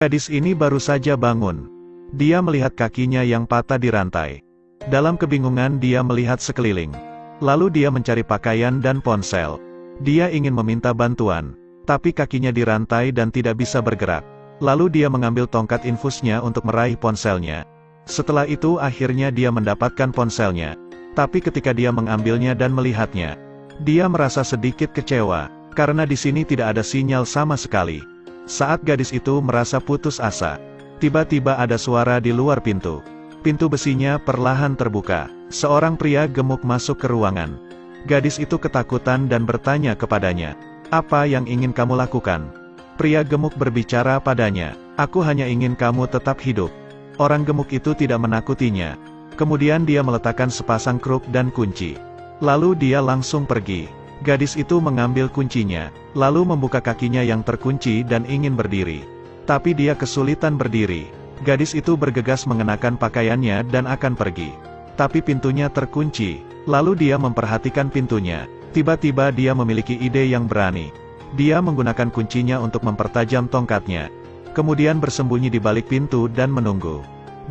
Gadis ini baru saja bangun. Dia melihat kakinya yang patah di rantai. Dalam kebingungan dia melihat sekeliling. Lalu dia mencari pakaian dan ponsel. Dia ingin meminta bantuan, tapi kakinya dirantai dan tidak bisa bergerak. Lalu dia mengambil tongkat infusnya untuk meraih ponselnya. Setelah itu akhirnya dia mendapatkan ponselnya. Tapi ketika dia mengambilnya dan melihatnya, dia merasa sedikit kecewa, karena di sini tidak ada sinyal sama sekali. Saat gadis itu merasa putus asa, tiba-tiba ada suara di luar pintu. Pintu besinya perlahan terbuka. Seorang pria gemuk masuk ke ruangan. Gadis itu ketakutan dan bertanya kepadanya, "Apa yang ingin kamu lakukan?" Pria gemuk berbicara padanya, "Aku hanya ingin kamu tetap hidup." Orang gemuk itu tidak menakutinya. Kemudian dia meletakkan sepasang kruk dan kunci. Lalu dia langsung pergi. Gadis itu mengambil kuncinya, lalu membuka kakinya yang terkunci dan ingin berdiri. Tapi dia kesulitan berdiri. Gadis itu bergegas mengenakan pakaiannya dan akan pergi. Tapi pintunya terkunci. Lalu dia memperhatikan pintunya. Tiba-tiba dia memiliki ide yang berani. Dia menggunakan kuncinya untuk mempertajam tongkatnya. Kemudian bersembunyi di balik pintu dan menunggu.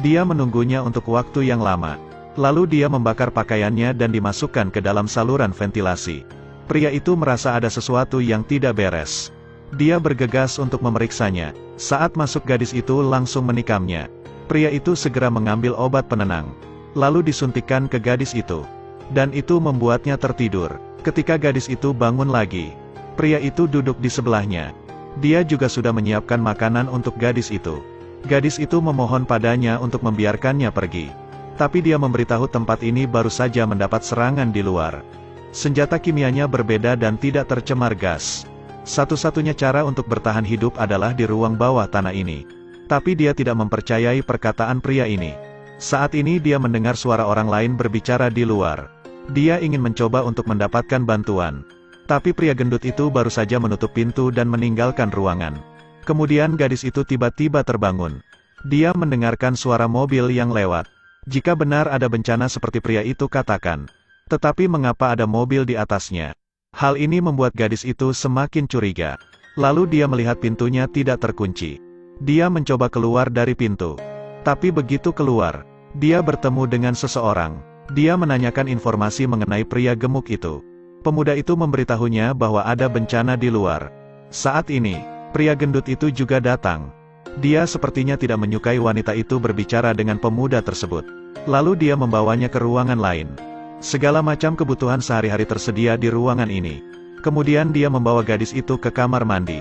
Dia menunggunya untuk waktu yang lama. Lalu dia membakar pakaiannya dan dimasukkan ke dalam saluran ventilasi. Pria itu merasa ada sesuatu yang tidak beres. Dia bergegas untuk memeriksanya. Saat masuk gadis itu langsung menikamnya. Pria itu segera mengambil obat penenang. Lalu disuntikkan ke gadis itu. Dan itu membuatnya tertidur. Ketika gadis itu bangun lagi, pria itu duduk di sebelahnya. Dia juga sudah menyiapkan makanan untuk gadis itu. Gadis itu memohon padanya untuk membiarkannya pergi. Tapi dia memberitahu tempat ini baru saja mendapat serangan di luar. Senjata kimianya berbeda dan tidak tercemar gas. Satu-satunya cara untuk bertahan hidup adalah di ruang bawah tanah ini. Tapi dia tidak mempercayai perkataan pria ini. Saat ini dia mendengar suara orang lain berbicara di luar. Dia ingin mencoba untuk mendapatkan bantuan. Tapi pria gendut itu baru saja menutup pintu dan meninggalkan ruangan. Kemudian gadis itu tiba-tiba terbangun. Dia mendengarkan suara mobil yang lewat. Jika benar ada bencana seperti pria itu katakan. Tetapi mengapa ada mobil di atasnya? Hal ini membuat gadis itu semakin curiga. Lalu dia melihat pintunya tidak terkunci. Dia mencoba keluar dari pintu. Tapi begitu keluar, dia bertemu dengan seseorang. Dia menanyakan informasi mengenai pria gemuk itu. Pemuda itu memberitahunya bahwa ada bencana di luar. Saat ini, pria gendut itu juga datang. Dia sepertinya tidak menyukai wanita itu berbicara dengan pemuda tersebut. Lalu dia membawanya ke ruangan lain. Segala macam kebutuhan sehari-hari tersedia di ruangan ini. Kemudian dia membawa gadis itu ke kamar mandi.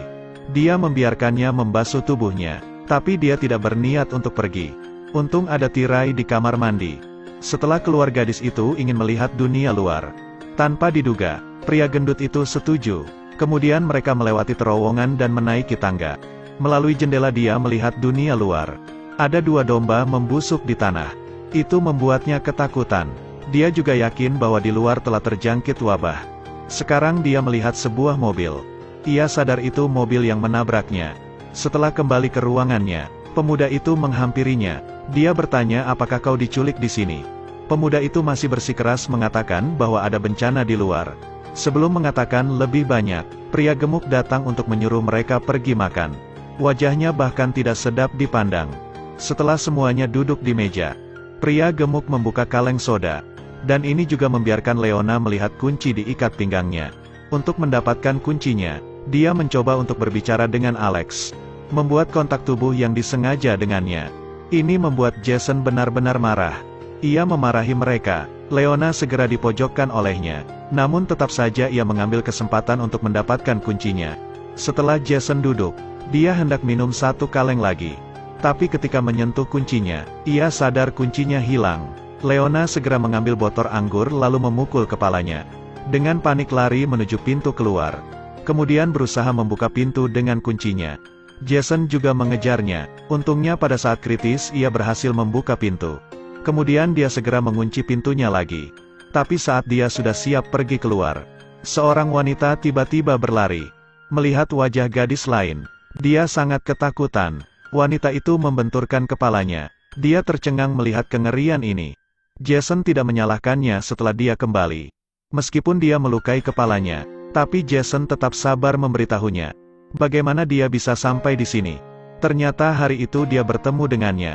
Dia membiarkannya membasuh tubuhnya. Tapi dia tidak berniat untuk pergi. Untung ada tirai di kamar mandi. Setelah keluar gadis itu ingin melihat dunia luar. Tanpa diduga, pria gendut itu setuju. Kemudian mereka melewati terowongan dan menaiki tangga. Melalui jendela dia melihat dunia luar. Ada 2 domba membusuk di tanah. Itu membuatnya ketakutan. Dia juga yakin bahwa di luar telah terjangkit wabah. Sekarang dia melihat sebuah mobil. Ia sadar itu mobil yang menabraknya. Setelah kembali ke ruangannya, pemuda itu menghampirinya. Dia bertanya, "Apakah kau diculik di sini?" Pemuda itu masih bersikeras mengatakan bahwa ada bencana di luar. Sebelum mengatakan lebih banyak, pria gemuk datang untuk menyuruh mereka pergi makan. Wajahnya bahkan tidak sedap dipandang. Setelah semuanya duduk di meja, pria gemuk membuka kaleng soda. Dan ini juga membiarkan Leona melihat kunci diikat pinggangnya. Untuk mendapatkan kuncinya, dia mencoba untuk berbicara dengan Alex. Membuat kontak tubuh yang disengaja dengannya. Ini membuat Jason benar-benar marah. Ia memarahi mereka. Leona segera dipojokkan olehnya. Namun tetap saja ia mengambil kesempatan untuk mendapatkan kuncinya. Setelah Jason duduk, dia hendak minum 1 kaleng lagi. Tapi ketika menyentuh kuncinya, ia sadar kuncinya hilang. Leona segera mengambil botol anggur lalu memukul kepalanya. Dengan panik lari menuju pintu keluar. Kemudian berusaha membuka pintu dengan kuncinya. Jason juga mengejarnya. Untungnya pada saat kritis ia berhasil membuka pintu. Kemudian dia segera mengunci pintunya lagi. Tapi saat dia sudah siap pergi keluar, seorang wanita tiba-tiba berlari. Melihat wajah gadis lain, dia sangat ketakutan. Wanita itu membenturkan kepalanya. Dia tercengang melihat kengerian ini. Jason tidak menyalahkannya setelah dia kembali. Meskipun dia melukai kepalanya, tapi Jason tetap sabar memberitahunya. Bagaimana dia bisa sampai di sini? Ternyata hari itu dia bertemu dengannya.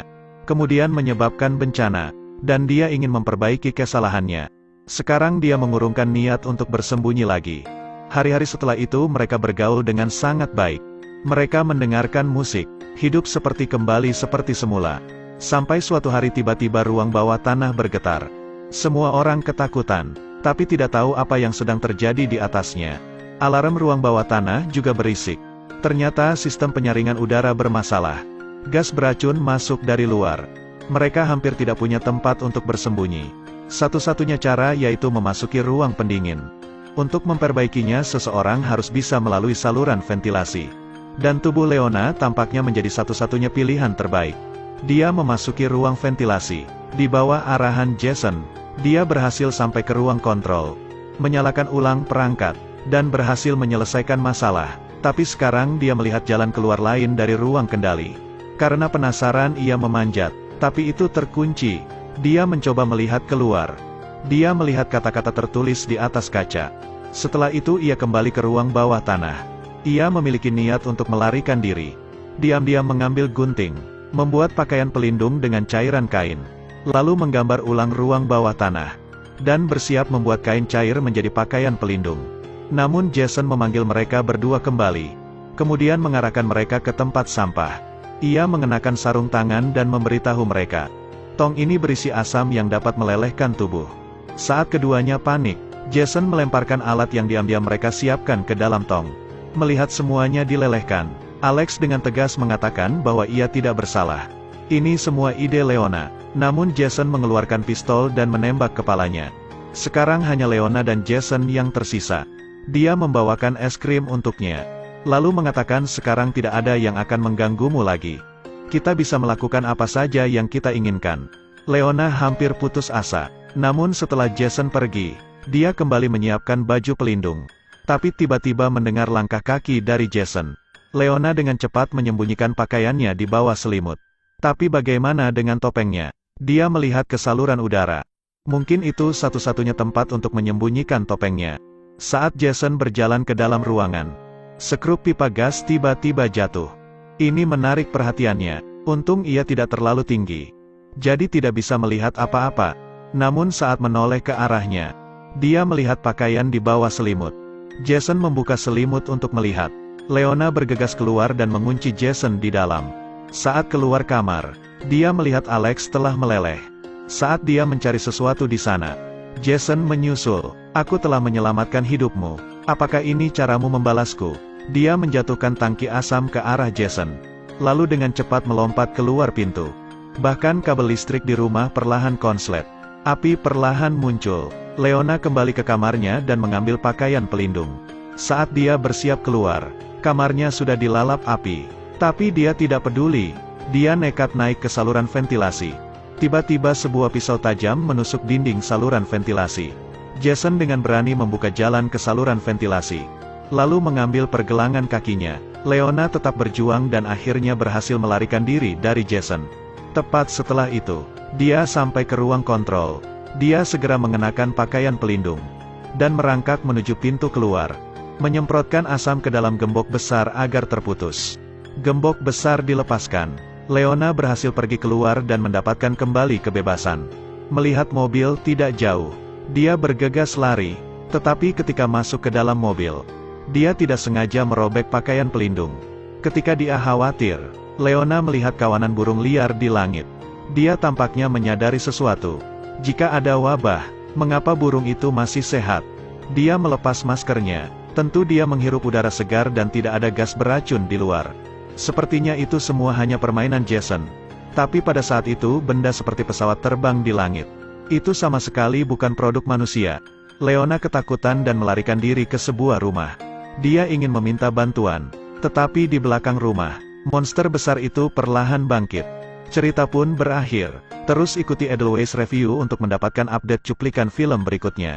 Kemudian menyebabkan bencana, dan dia ingin memperbaiki kesalahannya. Sekarang dia mengurungkan niat untuk bersembunyi lagi. Hari-hari setelah itu mereka bergaul dengan sangat baik. Mereka mendengarkan musik, hidup seperti kembali seperti semula. Sampai suatu hari tiba-tiba ruang bawah tanah bergetar. Semua orang ketakutan, tapi tidak tahu apa yang sedang terjadi di atasnya. Alarm ruang bawah tanah juga berisik. Ternyata sistem penyaringan udara bermasalah. Gas beracun masuk dari luar. Mereka hampir tidak punya tempat untuk bersembunyi. Satu-satunya cara yaitu memasuki ruang pendingin. Untuk memperbaikinya seseorang harus bisa melalui saluran ventilasi. Dan tubuh Leona tampaknya menjadi satu-satunya pilihan terbaik. Dia memasuki ruang ventilasi. Di bawah arahan Jason, dia berhasil sampai ke ruang kontrol. Menyalakan ulang perangkat, dan berhasil menyelesaikan masalah. Tapi sekarang dia melihat jalan keluar lain dari ruang kendali. Karena penasaran ia memanjat, tapi itu terkunci. Dia mencoba melihat keluar. Dia melihat kata-kata tertulis di atas kaca. Setelah itu ia kembali ke ruang bawah tanah. Ia memiliki niat untuk melarikan diri. Diam-diam mengambil gunting, membuat pakaian pelindung dengan cairan kain. Lalu menggambar ulang ruang bawah tanah. Dan bersiap membuat kain cair menjadi pakaian pelindung. Namun Jason memanggil mereka berdua kembali. Kemudian mengarahkan mereka ke tempat sampah. Ia mengenakan sarung tangan dan memberitahu mereka. Tong ini berisi asam yang dapat melelehkan tubuh. Saat keduanya panik, Jason melemparkan alat yang diam-diam mereka siapkan ke dalam tong. Melihat semuanya dilelehkan, Alex dengan tegas mengatakan bahwa ia tidak bersalah. Ini semua ide Leona. Namun Jason mengeluarkan pistol dan menembak kepalanya. Sekarang hanya Leona dan Jason yang tersisa. Dia membawakan es krim untuknya. Lalu mengatakan sekarang tidak ada yang akan mengganggumu lagi. Kita bisa melakukan apa saja yang kita inginkan. Leona hampir putus asa. Namun setelah Jason pergi, dia kembali menyiapkan baju pelindung. Tapi tiba-tiba mendengar langkah kaki dari Jason. Leona dengan cepat menyembunyikan pakaiannya di bawah selimut. Tapi bagaimana dengan topengnya? Dia melihat ke saluran udara. Mungkin itu satu-satunya tempat untuk menyembunyikan topengnya. Saat Jason berjalan ke dalam ruangan, sekrup pipa gas tiba-tiba jatuh. Ini menarik perhatiannya. Untung ia tidak terlalu tinggi, jadi tidak bisa melihat apa-apa. Namun saat menoleh ke arahnya, dia melihat pakaian di bawah selimut. Jason membuka selimut untuk melihat. Leona bergegas keluar dan mengunci Jason di dalam. Saat keluar kamar, dia melihat Alex telah meleleh. Saat dia mencari sesuatu di sana, Jason menyusul. Aku telah menyelamatkan hidupmu. Apakah ini caramu membalasku? Dia menjatuhkan tangki asam ke arah Jason. Lalu dengan cepat melompat keluar pintu. Bahkan kabel listrik di rumah perlahan konslet. Api perlahan muncul. Leona kembali ke kamarnya dan mengambil pakaian pelindung. Saat dia bersiap keluar, kamarnya sudah dilalap api. Tapi dia tidak peduli. Dia nekat naik ke saluran ventilasi. Tiba-tiba sebuah pisau tajam menusuk dinding saluran ventilasi. Jason dengan berani membuka jalan ke saluran ventilasi. Lalu mengambil pergelangan kakinya. Leona tetap berjuang dan akhirnya berhasil melarikan diri dari Jason. Tepat setelah itu, dia sampai ke ruang kontrol. Dia segera mengenakan pakaian pelindung. Dan merangkak menuju pintu keluar. Menyemprotkan asam ke dalam gembok besar agar terputus. Gembok besar dilepaskan. Leona berhasil pergi keluar dan mendapatkan kembali kebebasan. Melihat mobil tidak jauh, dia bergegas lari. Tetapi ketika masuk ke dalam mobil, dia tidak sengaja merobek pakaian pelindung. Ketika dia khawatir, Leona melihat kawanan burung liar di langit. Dia tampaknya menyadari sesuatu. Jika ada wabah, mengapa burung itu masih sehat? Dia melepas maskernya. Tentu dia menghirup udara segar dan tidak ada gas beracun di luar. Sepertinya itu semua hanya permainan Jason. Tapi pada saat itu benda seperti pesawat terbang di langit. Itu sama sekali bukan produk manusia. Leona ketakutan dan melarikan diri ke sebuah rumah. Dia ingin meminta bantuan. Tetapi di belakang rumah, monster besar itu perlahan bangkit. Cerita pun berakhir. Terus ikuti Edelweiss Review untuk mendapatkan update cuplikan film berikutnya.